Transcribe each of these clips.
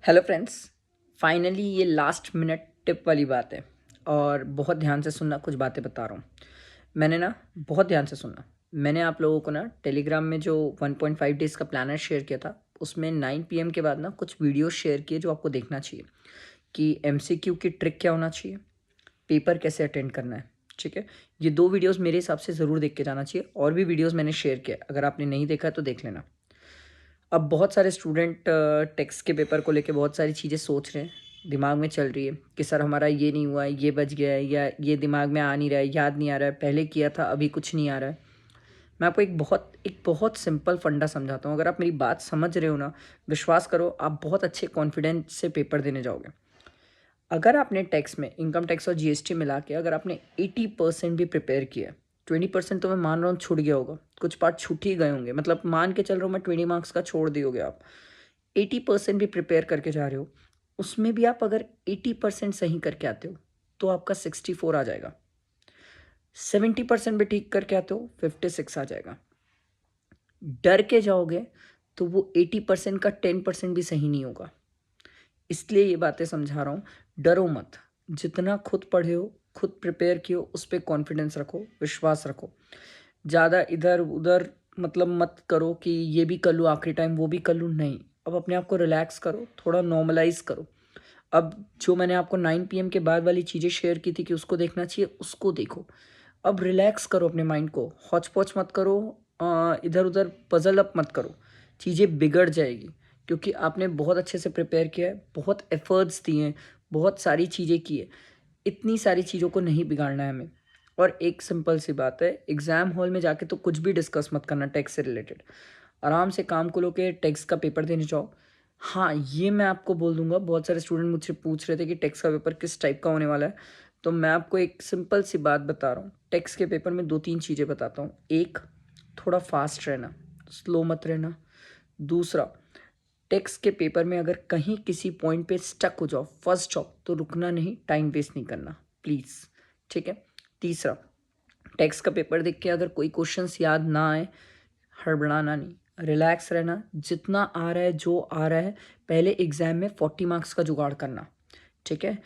Hello friends. Finally ये last minute tip वाली बात है और बहुत ध्यान से सुनना, कुछ बातें बता रहा हूँ। मैंने ना बहुत ध्यान से सुनना। मैंने आप लोगों को ना टेलीग्राम में जो 1.5 डेज़ का प्लानर शेयर किया था, उसमें 9 पीएम के बाद ना कुछ वीडियो शेयर किए जो आपको देखना चाहिए कि एमसीक्यू की ट्रिक क्या होना चाहिए, पेपर कैसे अटेंड करना है। ठीक है, ये 2 वीडियोस मेरे हिसाब से ज़रूर देख के जाना चाहिए। और भी वीडियोस मैंने शेयर किया, अगर आपने नहीं देखा है तो देख लेना। अब बहुत सारे स्टूडेंट टेक्स्ट के पेपर को लेके बहुत सारी चीज़ें सोच रहे हैं, दिमाग में चल रही है कि सर हमारा ये नहीं हुआ है, ये बच गया है, या ये दिमाग में आ नहीं रहा है, याद नहीं आ रहा है, पहले किया था अभी कुछ नहीं आ रहा है। मैं आपको एक बहुत सिंपल फंडा समझाता हूँ। अगर आप मेरी बात समझ रहे हो ना, विश्वास करो आप बहुत अच्छे कॉन्फिडेंस से पेपर देने जाओगे। अगर आपने टैक्स में इनकम टैक्स और जीएसटी मिला के अगर आपने 80% भी प्रिपेयर किया, 20% तो मैं मान रहा हूँ छूट गया होगा, कुछ पार्ट छूट ही गए होंगे, मतलब मान के चल रहा हूँ मैं 20 मार्क्स का छोड़ दियोगे आप। 80% भी प्रिपेयर करके जा रहे हो, उसमें भी आप अगर 80% सही करके आते हो तो आपका 64 आ जाएगा। 70% भी ठीक करके आते हो 56 आ जाएगा। डर के जाओगे तो वो 80% का 10% भी सही नहीं होगा। इसलिए ये बातें समझा रहा हूँ। डरो मत, जितना खुद पढ़े हो, खुद प्रिपेयर किए हो, उस पर कॉन्फिडेंस रखो, विश्वास रखो। ज़्यादा इधर उधर मतलब मत करो कि ये भी कर लूँ आखिरी टाइम, वो भी कर लूँ, नहीं। अब अपने आप को रिलैक्स करो, थोड़ा नॉर्मलाइज करो। अब जो मैंने आपको 9 पीएम के बाद वाली चीज़ें शेयर की थी कि उसको देखना चाहिए, उसको देखो। अब रिलैक्स करो अपने माइंड को, हौच पौच मत करो, इधर उधर पजल अप मत करो, चीज़ें बिगड़ जाएगी। क्योंकि आपने बहुत अच्छे से प्रिपेयर किया है, बहुत एफर्ट्स दिए हैं, बहुत सारी चीज़ें की है। इतनी सारी चीज़ों को नहीं बिगाड़ना है हमें। और एक सिंपल सी बात है, एग्ज़ाम हॉल में जाके तो कुछ भी डिस्कस मत करना टैक्स से रिलेटेड। आराम से काम को लो के टैक्स का पेपर देने जाओ। हाँ, ये मैं आपको बोल दूंगा, बहुत सारे स्टूडेंट मुझसे पूछ रहे थे कि टैक्स का पेपर किस टाइप का होने वाला है। तो मैं आपको एक सिंपल सी बात बता रहा हूँ, टैक्स के पेपर में 2-3 चीज़ें बताता हूँ। एक, थोड़ा फास्ट रहना, स्लो मत रहना। दूसरा, टेक्स्ट के पेपर में अगर कहीं किसी पॉइंट पे स्टक हो जाओ, फंस जाओ, तो रुकना नहीं, टाइम वेस्ट नहीं करना, प्लीज़। ठीक है। तीसरा, टेक्स्ट का पेपर देख के अगर कोई क्वेश्चंस याद ना आए, हड़बड़ाना नहीं, रिलैक्स रहना। जितना आ रहा है, जो आ रहा है, पहले एग्जाम में 40 मार्क्स का जुगाड़ करना। ठीक है,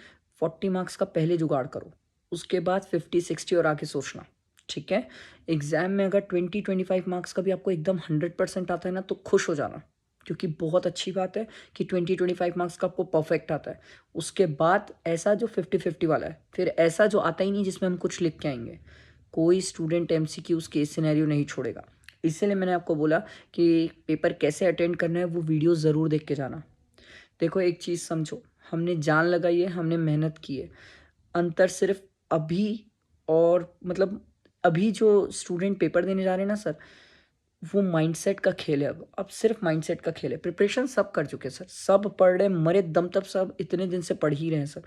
40 मार्क्स का पहले जुगाड़ करो, उसके बाद 50-60 और आगे सोचना। ठीक है। एग्जाम में अगर 20-25 मार्क्स का भी आपको एकदम 100% आता है ना, तो खुश हो जाना, क्योंकि बहुत अच्छी बात है कि 20-25 मार्क्स का आपको परफेक्ट आता है। उसके बाद ऐसा जो 50-50 वाला है, फिर ऐसा जो आता ही नहीं जिसमें हम कुछ लिख के आएंगे। कोई स्टूडेंट एमसीक्यूज केस सिनेरियो नहीं छोड़ेगा। इसीलिए मैंने आपको बोला कि पेपर कैसे अटेंड करना है, वो वीडियो ज़रूर देख के जाना। देखो एक चीज़ समझो, हमने जान लगाई है, हमने मेहनत की है। अंतर सिर्फ अभी और मतलब अभी जो स्टूडेंट पेपर देने जा रहे हैं ना सर, वो माइंडसेट का खेल है। अब सिर्फ माइंडसेट का खेल है। प्रिपरेशन सब कर चुके हैं सर, सब पढ़ रहे हैं, मरे दम तक सब इतने दिन से पढ़ ही रहे हैं सर।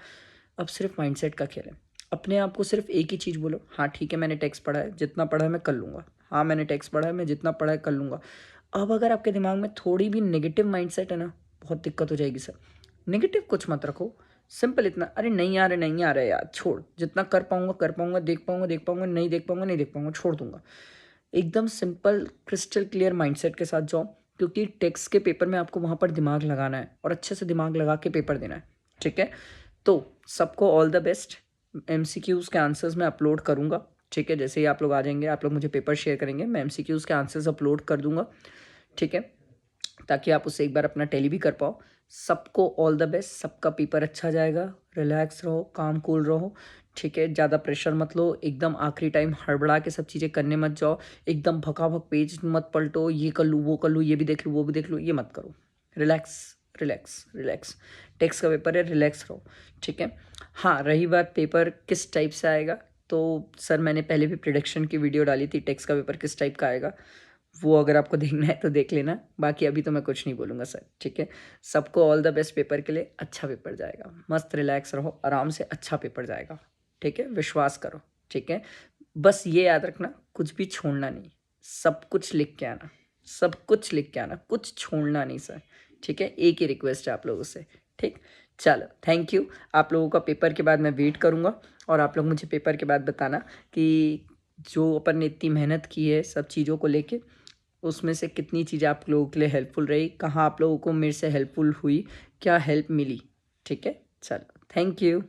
अब सिर्फ माइंडसेट का खेल है। अपने आप को सिर्फ एक ही चीज़ बोलो, हाँ ठीक है मैंने टेक्स्ट पढ़ा है, जितना पढ़ा है मैं कर लूँगा। हाँ मैंने टेक्स्ट पढ़ा है, मैं जितना पढ़ा है कर लूँगा। अब अगर आपके दिमाग में थोड़ी भी नेगेटिव माइंडसेट है ना, बहुत दिक्कत हो जाएगी सर। नेगेटिव कुछ मत रखो, सिंपल इतना, अरे नहीं आ रहा, नहीं आ रहा है यार, छोड़, जितना कर पाऊंगा, देख पाऊंगा देख पाऊंगा, नहीं देख पाऊंगा नहीं देख पाऊंगा, छोड़ दूंगा। एकदम सिंपल क्रिस्टल क्लियर माइंडसेट के साथ जाओ, क्योंकि टेक्स्ट के पेपर में आपको वहाँ पर दिमाग लगाना है और अच्छे से दिमाग लगा के पेपर देना है। ठीक है। तो सबको ऑल द बेस्ट। एमसीक्यूज़ के आंसर्स मैं अपलोड करूँगा। ठीक है, जैसे ही आप लोग आ जाएंगे, आप लोग मुझे पेपर शेयर करेंगे, मैं एमसीक्यूज़ के आंसर्स अपलोड कर दूंगा। ठीक है, ताकि आप उससे एक बार अपना टैली भी कर पाओ। सबको ऑल द बेस्ट, सबका पेपर अच्छा जाएगा। रिलैक्स रहो, काम कूल रहो। ठीक है, ज़्यादा प्रेशर मत लो, एकदम आखिरी टाइम हड़बड़ा के सब चीज़ें करने मत जाओ। एकदम भकाभक पेज मत पलटो, ये कर लूँ वो कर लूँ, ये भी देख लूँ वो भी देख लूँ, ये मत करो। Relax, relax, relax. टेक्स्ट का पेपर है, रिलैक्स रहो। ठीक है। हाँ, रही बात पेपर किस टाइप से आएगा, तो सर मैंने पहले भी प्रिडिक्शन की वीडियो डाली थी, टेक्स्ट का पेपर किस टाइप का आएगा, वो अगर आपको देखना है तो देख लेना। बाकी अभी तो मैं कुछ नहीं बोलूँगा सर। ठीक है, सबको ऑल द बेस्ट पेपर के लिए। अच्छा पेपर जाएगा, मस्त रिलैक्स रहो, आराम से अच्छा पेपर जाएगा। ठीक है, विश्वास करो। ठीक है, बस ये याद रखना, कुछ भी छोड़ना नहीं, सब कुछ लिख के आना, सब कुछ लिख के आना, कुछ छोड़ना नहीं सर। ठीक है, एक ही रिक्वेस्ट है आप लोगों से। ठीक, चलो थैंक यू। आप लोगों का पेपर के बाद मैं वेट करूँगा, और आप लोग मुझे पेपर के बाद बताना कि जो अपन ने इतनी मेहनत की है सब चीज़ों को लेके, उसमें से कितनी चीज़ें आप लोगों के लिए हेल्पफुल रही, कहाँ आप लोगों को मेरे से हेल्पफुल हुई, क्या हेल्प मिली। ठीक है, चलो, थैंक यू।